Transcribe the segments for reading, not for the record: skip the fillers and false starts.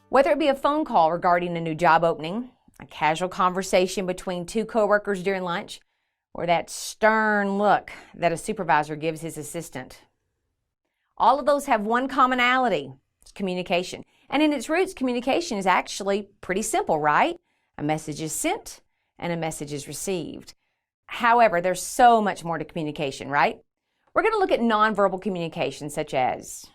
Whether it be a phone call regarding a new job opening, a casual conversation between two coworkers during lunch, or that stern look that a supervisor gives his assistant. All of those have one commonality: communication. And in its roots, communication is actually pretty simple, right? A message is sent and a message is received. However, there's so much more to communication, right? We're going to look at nonverbal communication, such as,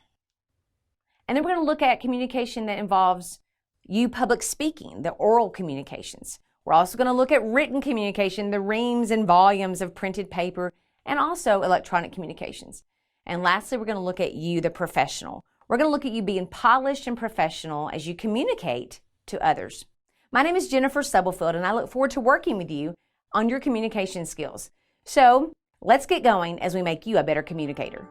and then we're going to look at communication that involves you public speaking, the oral communications. We're also going to look at written communication, the reams and volumes of printed paper, and also electronic communications. And lastly, we're going to look at you, the professional. We're going to look at you being polished and professional as you communicate to others. My name is Jennifer Stubblefield, and I look forward to working with you on your communication skills. So let's get going as we make you a better communicator.